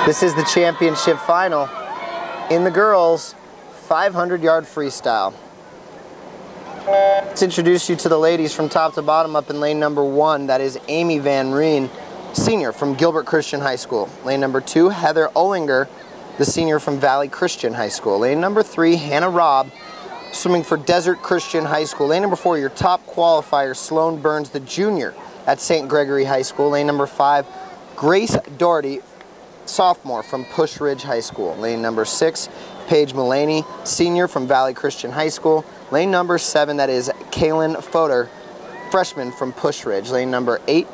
This is the championship final in the girls' 500-yard freestyle. Let's introduce you to the ladies from top to bottom. Up in lane number 1, that is Amy Van Reen, senior from Gilbert Christian High School. Lane number 2, Heather Ollinger, the senior from Valley Christian High School. Lane number 3, Hannah Robb, swimming for Desert Christian High School. Lane number 4, your top qualifier, Sloan Burns, the junior at St. Gregory High School. Lane number 5, Grace Doherty, sophomore from Push Ridge High School. Lane number 6, Paige Mullaney, senior from Valley Christian High School. Lane number 7, that is Kaylin Fodor, freshman from Push Ridge. Lane number 8,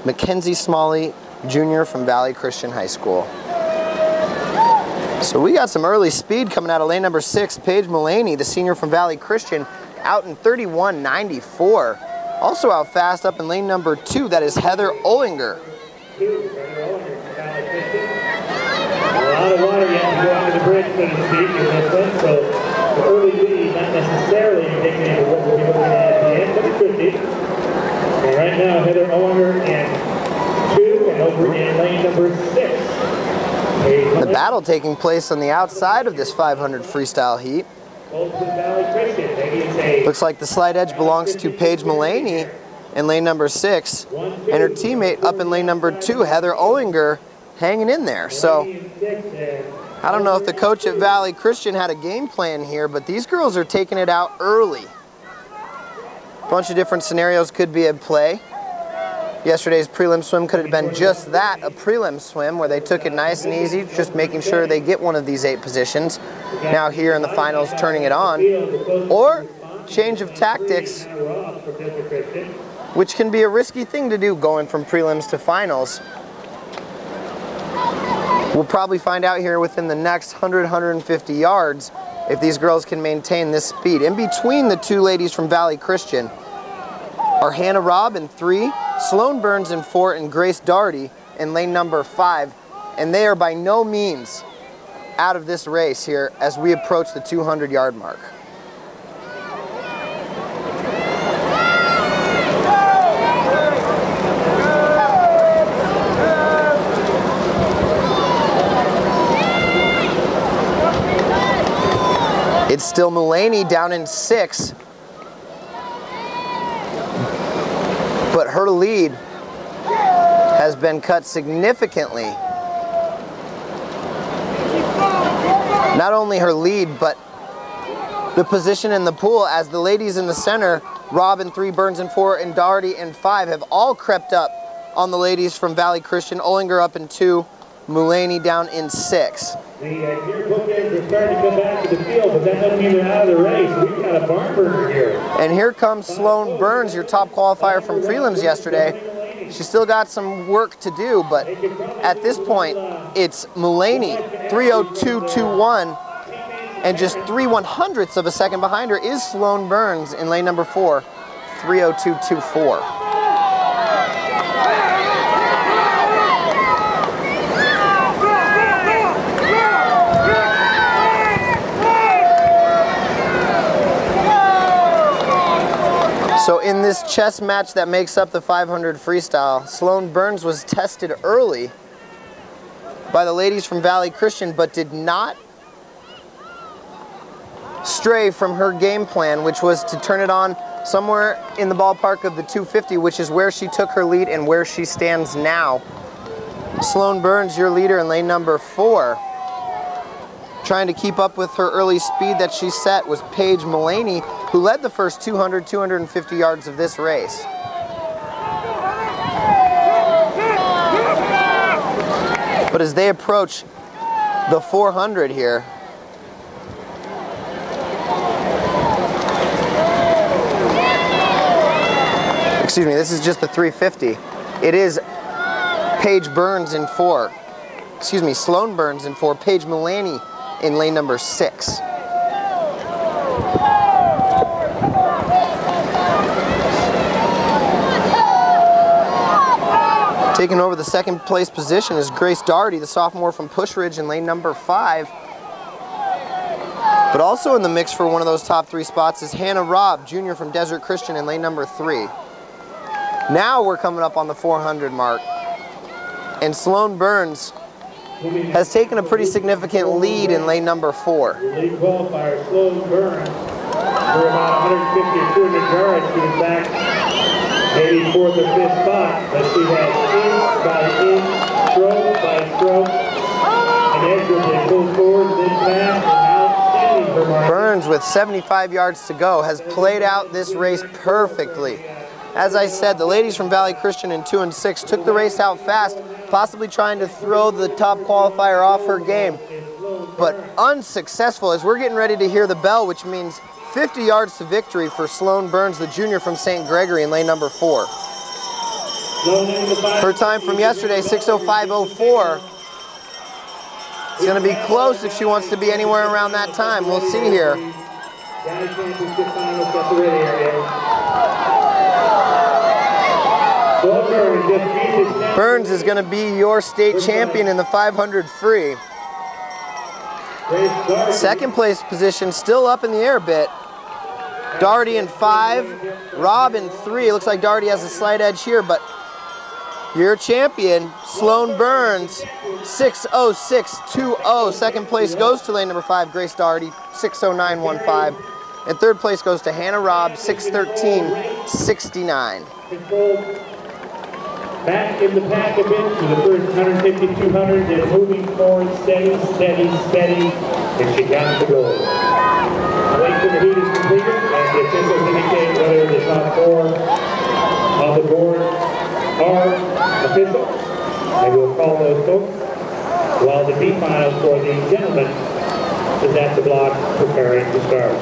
Mackenzie Smalley, junior from Valley Christian High School. So we got some early speed coming out of lane number 6. Paige Mullaney, the senior from Valley Christian, out in 31.94. Also out fast up in lane number 2, that is Heather Ollinger. A lot of water yet to go under the bridge, so to speak, in this one, so the early lead not necessarily indicative of what we'll be looking at the end, but it could be. And right now, Heather Ollinger in 2, and over in lane number 6. The battle taking place on the outside of this 500 freestyle heat. Looks like the slight edge belongs to Paige Mullaney in lane number 6, and her teammate up in lane number 2, Heather Ollinger, hanging in there. So I don't know if the coach at Valley Christian had a game plan here, but these girls are taking it out early. A bunch of different scenarios could be at play. Yesterday's prelim swim could have been just that, a prelim swim where they took it nice and easy, just making sure they get one of these 8 positions. Now here in the finals, turning it on. Or change of tactics, which can be a risky thing to do going from prelims to finals. We'll probably find out here within the next 100, 150 yards if these girls can maintain this speed. In between the 2 ladies from Valley Christian are Hannah Robb in 3, Sloan Burns in 4, and Grace Doherty in lane number 5. And they are by no means out of this race here as we approach the 200-yard mark. It's still Mullaney down in 6, but her lead has been cut significantly. Not only her lead, but the position in the pool, as the ladies in the center, Robb in 3, Burns in 4, and Doherty in 5, have all crept up on the ladies from Valley Christian. Ollinger up in 2, Mullaney down in 6. The gear bookends are starting to come back to the field, but that doesn't mean they're out of the race. We've got a barn burner here. And here comes Sloan Burns, your top qualifier from prelims yesterday. She's still got some work to do, but at this point, it's Mullaney, 3:02.21, and just 3/100ths of a second behind her is Sloan Burns in lane number 4, 3:02.24. So in this chess match that makes up the 500 freestyle, Sloan Burns was tested early by the ladies from Valley Christian, but did not stray from her game plan, which was to turn it on somewhere in the ballpark of the 250, which is where she took her lead and where she stands now. Sloan Burns, your leader in lane number 4. Trying to keep up with her early speed that she set was Paige Mullaney, who led the first 200, 250 yards of this race. But as they approach the 400 here, excuse me, this is just the 350. It is Paige Burns in 4. Excuse me, Sloan Burns in 4, Paige Mullaney in lane number 6. Taking over the second place position is Grace Doherty, the sophomore from Push Ridge in lane number 5. But also in the mix for one of those top 3 spots is Hannah Robb, junior from Desert Christian in lane number 3. Now we're coming up on the 400 mark. And Sloan Burns has taken a pretty significant lead in lane number 4. The lead qualifier, Sloan Burns, for about 150 or 200 yards to the back, maybe 4th or 5th spot, but she has inch by inch, stroke by stroke, and expertly pulled forward this pass, and now standing for Mark. Burns, with 75 yards to go, has played out this race perfectly. As I said, the ladies from Valley Christian in 2 and 6 took the race out fast, possibly trying to throw the top qualifier off her game, but unsuccessful, as we're getting ready to hear the bell, which means 50 yards to victory for Sloan Burns, the junior from St. Gregory in lane number 4. Her time from yesterday, 6:05:04. It's going to be close if she wants to be anywhere around that time. We'll see here. Burns is going to be your state champion in the 500 free. Second place position still up in the air a bit. Daugherty in 5, Rob in 3. It looks like Daugherty has a slight edge here, but your champion, Sloan Burns, 6:06:20. Second place goes to lane number 5, Grace Daugherty, 6:09:15. And third place goes to Hannah Robb, 6:13:69. Back in the pack a bit for the first 150, 200, and moving forward steady, steady, steady, and she got the goal. The lane for the heat is completed, and the officials indicate whether the top 4 on the board are official. And we'll call those folks, while the B finals for the gentlemen is at the block preparing to start.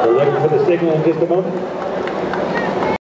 We're waiting for the signal in just a moment.